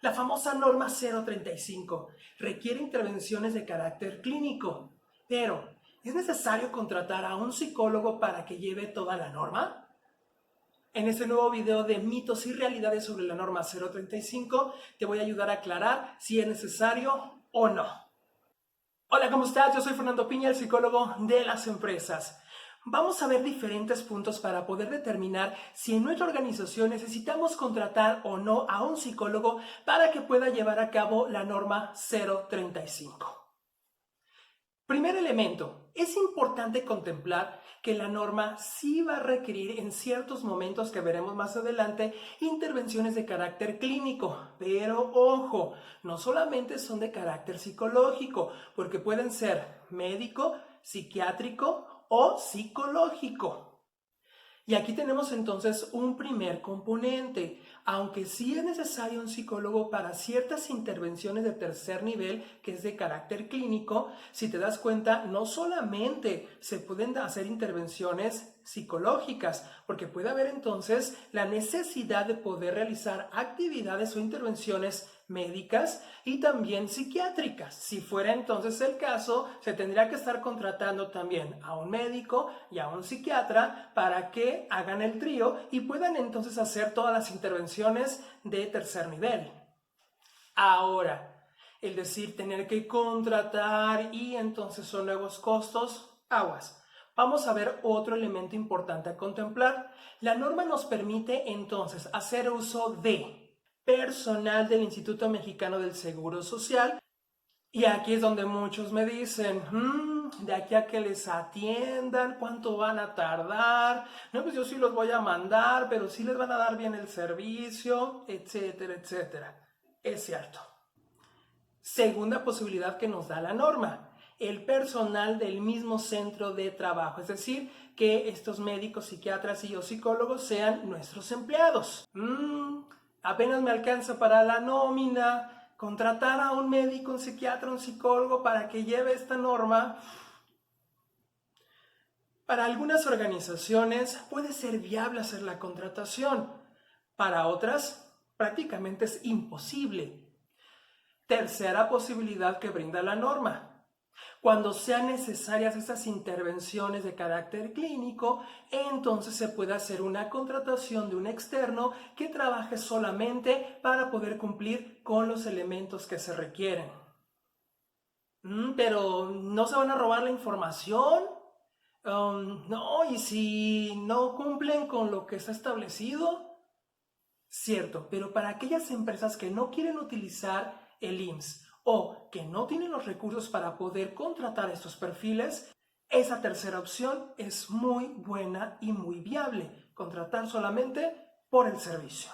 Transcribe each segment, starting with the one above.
La famosa norma 035 requiere intervenciones de carácter clínico, pero ¿es necesario contratar a un psicólogo para que lleve toda la norma? En este nuevo video de mitos y realidades sobre la norma 035 te voy a ayudar a aclarar si es necesario o no. Hola, ¿cómo estás? Yo soy Fernando Piña, el psicólogo de las empresas. Vamos a ver diferentes puntos para poder determinar si en nuestra organización necesitamos contratar o no a un psicólogo para que pueda llevar a cabo la norma 035. Primer elemento, es importante contemplar que la norma sí va a requerir en ciertos momentos que veremos más adelante intervenciones de carácter clínico, pero ojo, no solamente son de carácter psicológico, porque pueden ser médico, psiquiátrico o psicológico. Y aquí tenemos entonces un primer componente. Aunque sí es necesario un psicólogo para ciertas intervenciones de tercer nivel, que es de carácter clínico, si te das cuenta, no solamente se pueden hacer intervenciones psicológicas, porque puede haber entonces la necesidad de poder realizar actividades o intervenciones médicas y también psiquiátricas. Si fuera entonces el caso, se tendría que estar contratando también a un médico y a un psiquiatra para que hagan el trío y puedan entonces hacer todas las intervenciones de tercer nivel. Ahora, el decir tener que contratar y entonces son nuevos costos, aguas. Vamos a ver otro elemento importante a contemplar. La norma nos permite entonces hacer uso de personal del Instituto Mexicano del Seguro Social. Y aquí es donde muchos me dicen, de aquí a que les atiendan, ¿cuánto van a tardar? No, pues yo sí los voy a mandar, pero sí les van a dar bien el servicio, etcétera, etcétera. Es cierto. Segunda posibilidad que nos da la norma, el personal del mismo centro de trabajo, es decir, que estos médicos, psiquiatras y o psicólogos sean nuestros empleados. Apenas me alcanza para la nómina, contratar a un médico, un psiquiatra, un psicólogo para que lleve esta norma. Para algunas organizaciones puede ser viable hacer la contratación, para otras prácticamente es imposible. Tercera posibilidad que brinda la norma. Cuando sean necesarias esas intervenciones de carácter clínico, entonces se puede hacer una contratación de un externo que trabaje solamente para poder cumplir con los elementos que se requieren. Pero ¿no se van a robar la información? No, ¿y si no cumplen con lo que está establecido? Cierto, pero para aquellas empresas que no quieren utilizar el IMSS o que no tienen los recursos para poder contratar estos perfiles, esa tercera opción es muy buena y muy viable, contratar solamente por el servicio.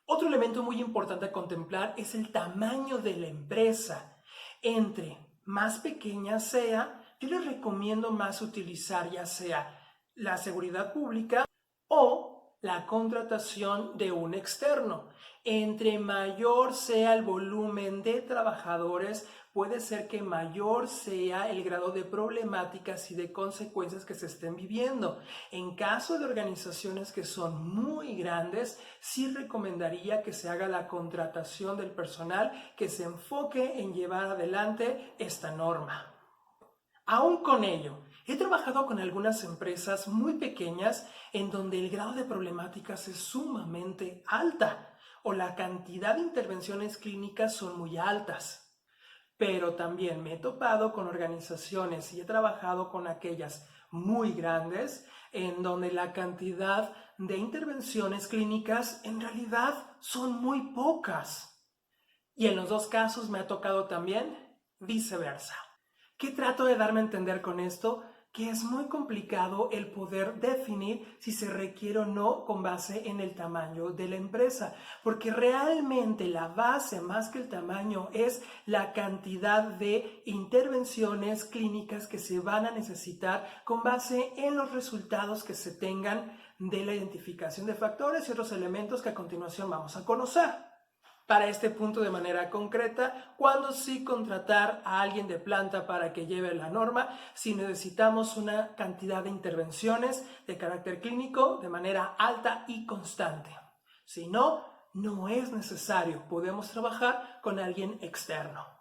Otro elemento muy importante a contemplar es el tamaño de la empresa. Entre más pequeña sea, yo les recomiendo más utilizar ya sea la seguridad pública o la contratación de un externo. Entre mayor sea el volumen de trabajadores, puede ser que mayor sea el grado de problemáticas y de consecuencias que se estén viviendo. En caso de organizaciones que son muy grandes, sí recomendaría que se haga la contratación del personal que se enfoque en llevar adelante esta norma. Aún con ello, he trabajado con algunas empresas muy pequeñas en donde el grado de problemáticas es sumamente alta o la cantidad de intervenciones clínicas son muy altas. Pero también me he topado con organizaciones y he trabajado con aquellas muy grandes en donde la cantidad de intervenciones clínicas en realidad son muy pocas. Y en los dos casos me ha tocado también viceversa. ¿Qué trato de darme a entender con esto? Que es muy complicado el poder definir si se requiere o no con base en el tamaño de la empresa, porque realmente la base más que el tamaño es la cantidad de intervenciones clínicas que se van a necesitar con base en los resultados que se tengan de la identificación de factores y otros elementos que a continuación vamos a conocer. Para este punto de manera concreta, cuando sí contratar a alguien de planta para que lleve la norma, si necesitamos una cantidad de intervenciones de carácter clínico de manera alta y constante. Si no, no es necesario. Podemos trabajar con alguien externo.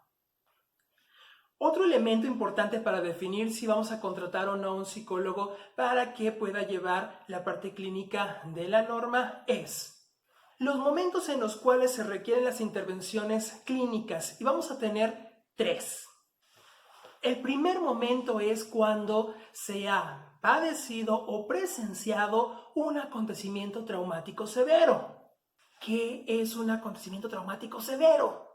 Otro elemento importante para definir si vamos a contratar o no a un psicólogo para que pueda llevar la parte clínica de la norma es los momentos en los cuales se requieren las intervenciones clínicas, y vamos a tener 3. El primer momento es cuando se ha padecido o presenciado un acontecimiento traumático severo. ¿Qué es un acontecimiento traumático severo?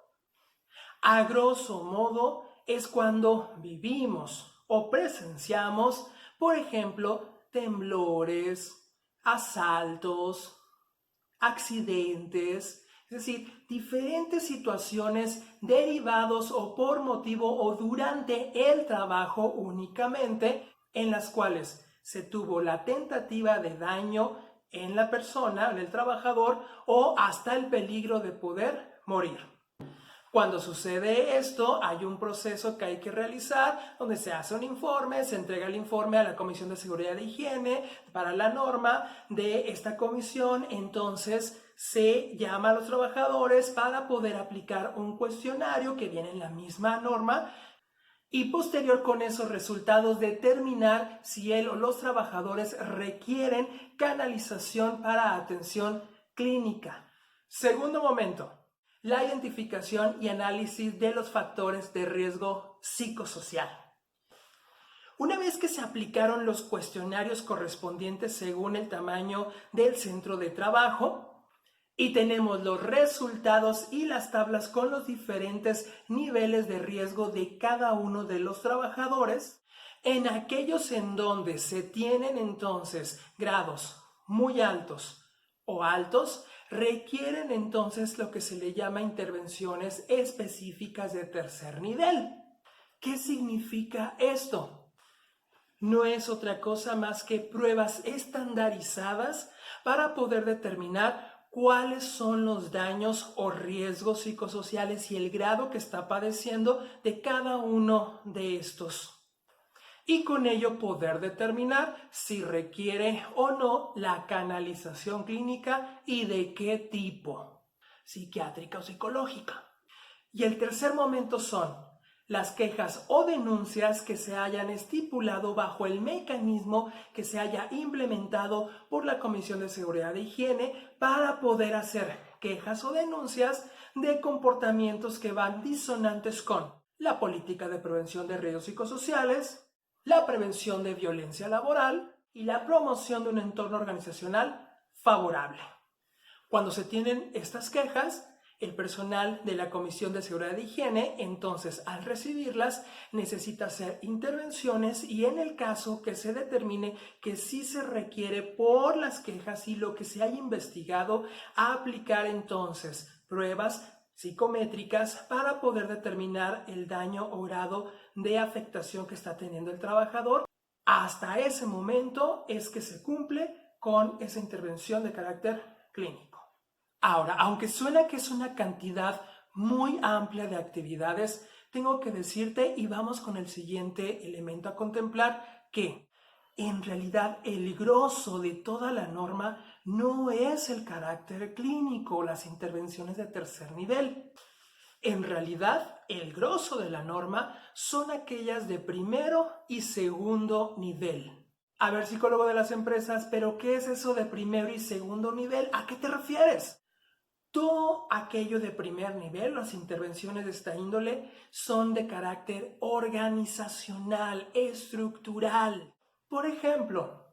A grosso modo, es cuando vivimos o presenciamos, por ejemplo, temblores, asaltos, accidentes, es decir, diferentes situaciones derivados o por motivo o durante el trabajo únicamente, en las cuales se tuvo la tentativa de daño en la persona, en el trabajador, o hasta el peligro de poder morir. Cuando sucede esto, hay un proceso que hay que realizar donde se hace un informe, se entrega el informe a la Comisión de Seguridad e Higiene para la norma de esta comisión. Entonces se llama a los trabajadores para poder aplicar un cuestionario que viene en la misma norma y posterior con esos resultados determinar si él o los trabajadores requieren canalización para atención clínica. Segundo momento, la identificación y análisis de los factores de riesgo psicosocial. Una vez que se aplicaron los cuestionarios correspondientes según el tamaño del centro de trabajo y tenemos los resultados y las tablas con los diferentes niveles de riesgo de cada uno de los trabajadores, en aquellos en donde se tienen entonces grados muy altos o altos, requieren entonces lo que se le llama intervenciones específicas de tercer nivel. ¿Qué significa esto? No es otra cosa más que pruebas estandarizadas para poder determinar cuáles son los daños o riesgos psicosociales y el grado que está padeciendo de cada uno de estos. Y con ello poder determinar si requiere o no la canalización clínica y de qué tipo, psiquiátrica o psicológica. Y el tercer momento son las quejas o denuncias que se hayan estipulado bajo el mecanismo que se haya implementado por la Comisión de Seguridad e Higiene para poder hacer quejas o denuncias de comportamientos que van disonantes con la política de prevención de riesgos psicosociales, la prevención de violencia laboral y la promoción de un entorno organizacional favorable. Cuando se tienen estas quejas, el personal de la Comisión de Seguridad e Higiene, entonces, al recibirlas, necesita hacer intervenciones y en el caso que se determine que sí se requiere por las quejas y lo que se haya investigado, aplicar entonces pruebas psicométricas para poder determinar el daño o grado de afectación que está teniendo el trabajador. Hasta ese momento es que se cumple con esa intervención de carácter clínico. Ahora, aunque suena que es una cantidad muy amplia de actividades, tengo que decirte, y vamos con el siguiente elemento a contemplar, que en realidad el grosso de toda la norma no es el carácter clínico o las intervenciones de tercer nivel. En realidad, el grosso de la norma son aquellas de primero y segundo nivel. A ver, psicólogo de las empresas, ¿pero qué es eso de primero y segundo nivel? ¿A qué te refieres? Todo aquello de primer nivel, las intervenciones de esta índole, son de carácter organizacional, estructural. Por ejemplo,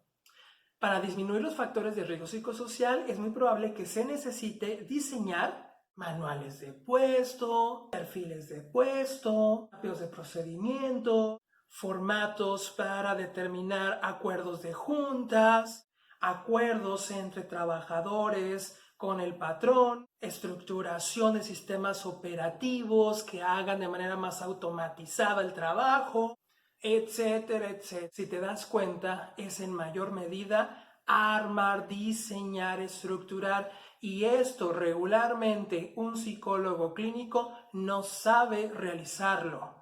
para disminuir los factores de riesgo psicosocial es muy probable que se necesite diseñar manuales de puesto, perfiles de puesto, cambios de procedimiento, formatos para determinar acuerdos de juntas, acuerdos entre trabajadores con el patrón, estructuración de sistemas operativos que hagan de manera más automatizada el trabajo, etcétera, etcétera. Si te das cuenta, es en mayor medida armar, diseñar, estructurar, y esto regularmente un psicólogo clínico no sabe realizarlo.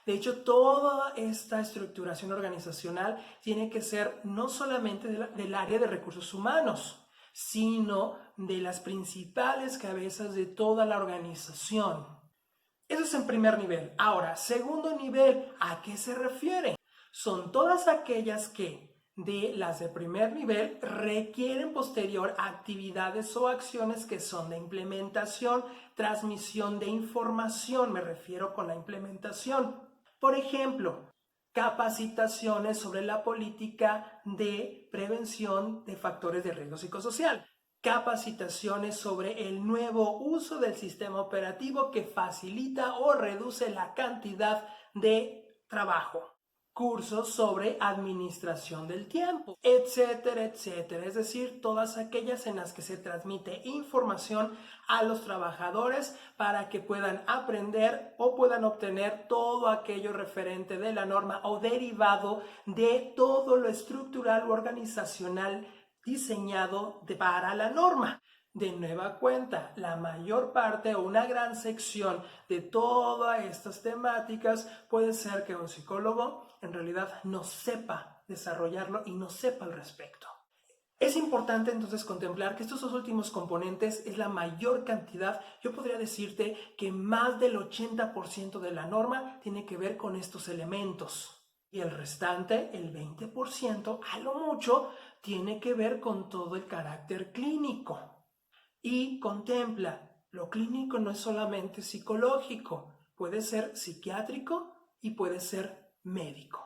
De hecho, toda esta estructuración organizacional tiene que ser no solamente del área de recursos humanos, sino de las principales cabezas de toda la organización. Eso es en primer nivel. Ahora, segundo nivel, ¿a qué se refiere? Son todas aquellas que de las de primer nivel requieren posterior actividades o acciones que son de implementación, transmisión de información, me refiero con la implementación. Por ejemplo, capacitaciones sobre la política de prevención de factores de riesgo psicosocial. Capacitaciones sobre el nuevo uso del sistema operativo que facilita o reduce la cantidad de trabajo. Cursos sobre administración del tiempo, etcétera, etcétera. Es decir, todas aquellas en las que se transmite información a los trabajadores para que puedan aprender o puedan obtener todo aquello referente de la norma o derivado de todo lo estructural o organizacional diseñado para la norma. De nueva cuenta, la mayor parte o una gran sección de todas estas temáticas puede ser que un psicólogo en realidad no sepa desarrollarlo y no sepa al respecto. Es importante entonces contemplar que estos dos últimos componentes es la mayor cantidad. Yo podría decirte que más del 80% de la norma tiene que ver con estos elementos. Y el restante, el 20%, a lo mucho, tiene que ver con todo el carácter clínico. Y contempla, lo clínico no es solamente psicológico, puede ser psiquiátrico y puede ser médico.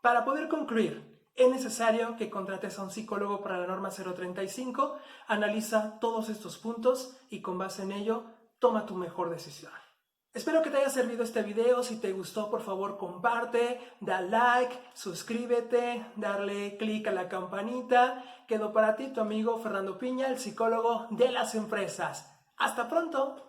Para poder concluir, es necesario que contrates a un psicólogo para la norma 035, analiza todos estos puntos y con base en ello, toma tu mejor decisión. Espero que te haya servido este video. Si te gustó, por favor comparte, da like, suscríbete, darle clic a la campanita. Quedo para ti tu amigo Fernando Piña, el psicólogo de las empresas. ¡Hasta pronto!